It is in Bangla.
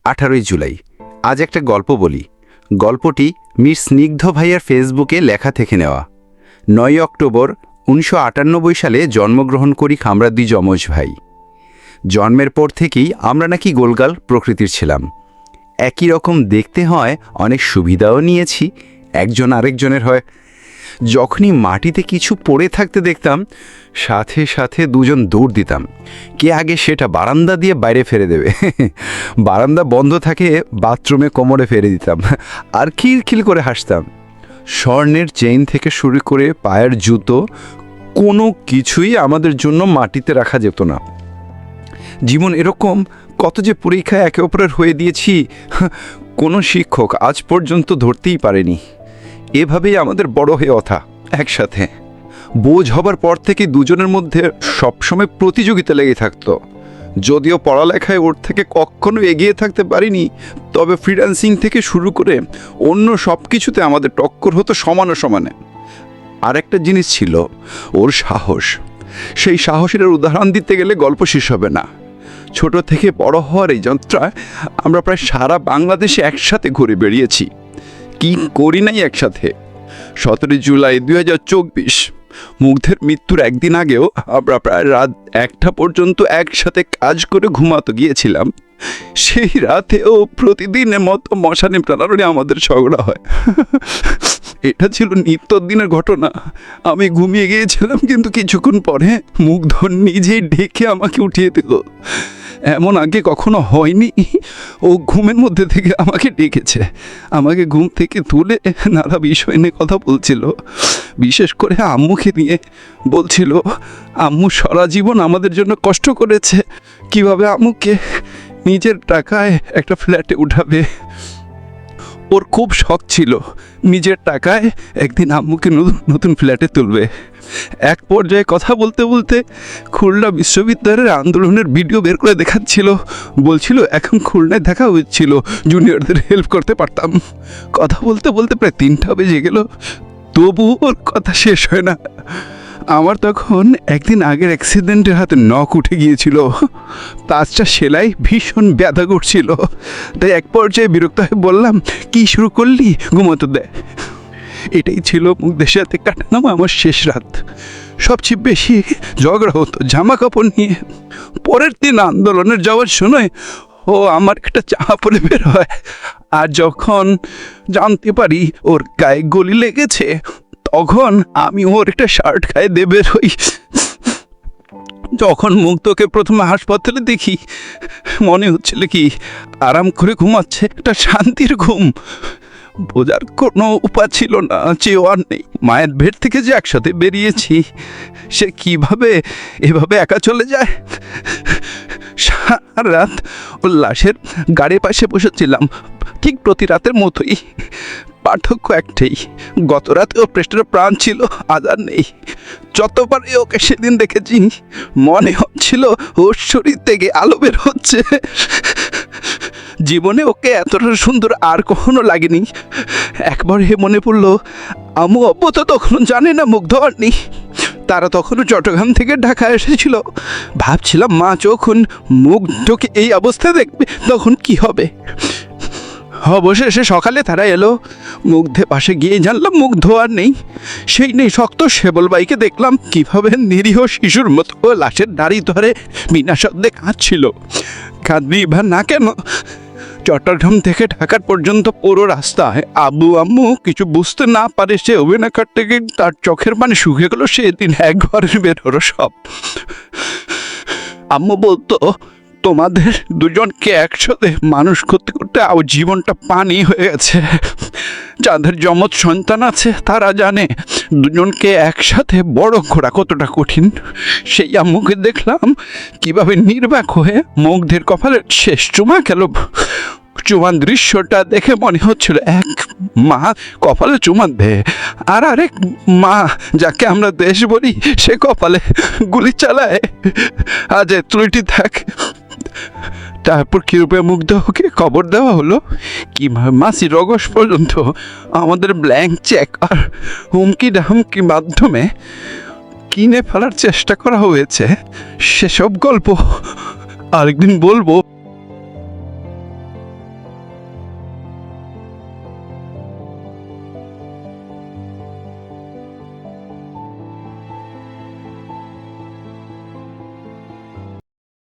18ই জুলাই। আজ একটা গল্প বলি। গল্পটি মির স্নিগ্ধ ভাইয়ের ফেসবুকে লেখা থেকে নেওয়া। 9 অক্টোবর 1998 সালে জন্মগ্রহণ করি আমরা দুই যমজ ভাই। জন্মের পর থেকেই আমরা নাকি গোলগাল প্রকৃতির ছিলাম। একই রকম দেখতে হয়, অনেক সুবিধাও নিয়েছি, একজন আরেকজনের হয়। যখনই মাটিতে কিছু পড়ে থাকতে দেখতাম, সাথে সাথে দুজন দৌড় দিতাম। কে আগে সেটা বারান্দা দিয়ে বাইরে ফেলে দেবে। বারান্দা বন্ধ থাকে, বাথরুমে কোমরে ফেলে দিতাম আর খিলখিল করে হাসতাম। স্বর্ণের চেইন থেকে শুরু করে পায়ের জুতো, কোনো কিছুই আমাদের জন্য মাটিতে রাখা যেত না। জীবন এরকম, কত যে পরীক্ষায় একে অপরের হয়ে দিয়েছি, কোনো শিক্ষক আজ পর্যন্ত ধরতেই পারেনি। এভাবেই আমাদের বড় হয়ে ওঠা একসাথে। বোঝ হবার পর থেকে দুজনের মধ্যে সবসময় প্রতিযোগিতা লেগে থাকতো। যদিও পড়ালেখায় ওর থেকে কখনো এগিয়ে থাকতে পারিনি, তবে ফ্রিল্যান্সিং থেকে শুরু করে অন্য সব কিছুতে আমাদের টক্কর হতো সমানে সমানে। আর একটা জিনিস ছিল ওর সাহস। সেই সাহসের উদাহরণ দিতে গেলে গল্প শেষ হবে না। ছোট থেকে বড় হওয়ার এই যাত্রায় আমরা প্রায় সারা বাংলাদেশে একসাথে ঘুরে বেরিয়েছি। কি করি নাই একসাথে। 17 জুলাই 2024, মুগ্ধের মৃত্যুর একদিন আগেও আমরা প্রায় রাত 1টা পর্যন্ত একসাথে কাজ করে ঘুমাতে গিয়েছিলাম। সেই রাতেও প্রতিদিনের মতো মশা নিয়ে আমাদের ঝগড়া হয়। এটা ছিল নিত্যদিনের ঘটনা। আমি ঘুমিয়ে গিয়েছিলাম, কিন্তু কিছুক্ষণ পরে মুগ্ধ নিজেই ডেকে আমাকে উঠিয়ে দিল। এমন আগে কখনো হয়নি। ও ঘুমের মধ্যে থেকে আমাকে ডেকেছে, আমাকে ঘুম থেকে তুলে নানা বিষয় নিয়ে কথা বলছিল। বিশেষ করে আম্মুকে নিয়ে বলছিল, আম্মু সারা জীবন আমাদের জন্য কষ্ট করেছে, কিভাবে আম্মুকে নিজের টাকায় একটা ফ্ল্যাটে উঠাবে। ওর খুব শখ ছিল নিজের টাকায় একদিন আম্মুকে নতুন ফ্ল্যাটে তুলবে। এক পর্যায়ে কথা বলতে বলতে খুলনা বিশ্ববিদ্যালয়ের আন্দোলনের ভিডিও বের করে দেখাচ্ছিল। বলছিল এখন খুলনায় দেখা হচ্ছিল, জুনিয়রদের হেল্প করতে পারতাম। কথা বলতে বলতে প্রায় 3টা বেজে গেল, তবু ওর কথা শেষ হয় না। আমার তখন একদিন আগের অ্যাক্সিডেন্টের হাতে নখ উঠে গিয়েছিল। 5টা সেলাই ভীষণ ব্যথা করছিল। তাই এক পর্যায়ে বিরক্ত হয়ে বললাম, কি শুরু করলি, ঘুমোতে দে। এটাই ছিল মুগ্ধের সাথে কাটানো আমার শেষ রাত। সবচেয়ে বেশি ঝগড়া হতো জামা কাপড় নিয়ে। পরের দিন আন্দোলনের যাওয়ার সময় ও আমার একটা জামা পরে বের হয়, আর যখন জানতে পারি ওর গায়ে গুলি লেগেছে, তখন আমি ওর একটা শার্ট গায়ে দিয়ে বের হই। যখন মুগ্ধকে প্রথমে হাসপাতালে দেখি, মনে হচ্ছিল কি আরাম করে ঘুমাচ্ছে, একটা শান্তির ঘুম। বোঝার কোনো উপায় ছিল না, চেয়েও আর নেই। মায়ের ভেট থেকে যে একসাথে বেরিয়েছি, সে কিভাবে এভাবে একা চলে যায়। সারা রাত ওর লাশের গাড়ির পাশে বসেছিলাম, ঠিক প্রতি রাতের মতোই। পার্থক্য একটাই, গত রাতে ও পৃষ্ঠের প্রাণ ছিল, আজ আর নেই। যতবারই ওকে সেদিন দেখেছি, মনে হচ্ছিল ওর শরীর থেকে আলো বের হচ্ছে। জীবনে ওকে এতটা সুন্দর আর কখনো লাগেনি। একবার মনে পড়লো, আম্মু আব্বু তো তখন জানে না মুগ্ধ আর নেই। তারা তখনও চট্টগ্রাম থেকে ঢাকা এসেছিল। ভাবছিলাম মা যখন মুগ্ধকে এই অবস্থায় দেখবে তখন কি হবে। অবশেষে সকালে তারা এলো। মুগ্ধের পাশে গিয়ে জানলাম মুগ্ধ আর নেই। সেই নেই শক্ত সেবল বাইকে দেখলাম কিভাবে নিরীহ শিশুর মতো লাশের দাড়ি ধরে বিনা শব্দে কাঁদছিল। কাঁদবি বা না কেন, চট্টগ্রাম থেকে ঢাকার পর্যন্ত পুরো রাস্তায় আব্বু আম্মু কিছু বুঝতে না পারে সে অভিনয় করতে গিয়ে তার চোখের পানি শুকিয়ে গেল। সেদিন একবারে বের হলো সব। আম্মু বলতো, তোমাদের দুজনকে একসাথে মানুষ করতে করতে আমার জীবনটা পানি হয়ে গেছে। যাদের যমজ সন্তান আছে তারা জানে দুজনকে একসাথে বড় করা কতটা কঠিন। সেই আম্মুকে দেখলাম কিভাবে নির্বাক হয়ে মুগ্ধের কপালের শেষ চুমা খেল। চুমান দৃশ্যটা দেখে মনে হচ্ছিল এক মা কপালে চুমান দেয়, আর আরেক মা যাকে আমরা দেশ বলি সে কপালে গুলি চালায়। আজ ত্রুটি থাক। তারপর কিরূপে মুগ্ধকে খবর দেওয়া হলো, কিভাবে মাসির অগস পর্যন্ত আমাদের ব্ল্যাঙ্ক চেক আর হুমকি ডামকি মাধ্যমে কিনে ফেলার চেষ্টা করা হয়েছে, সেসব গল্প আরেকদিন বলবো।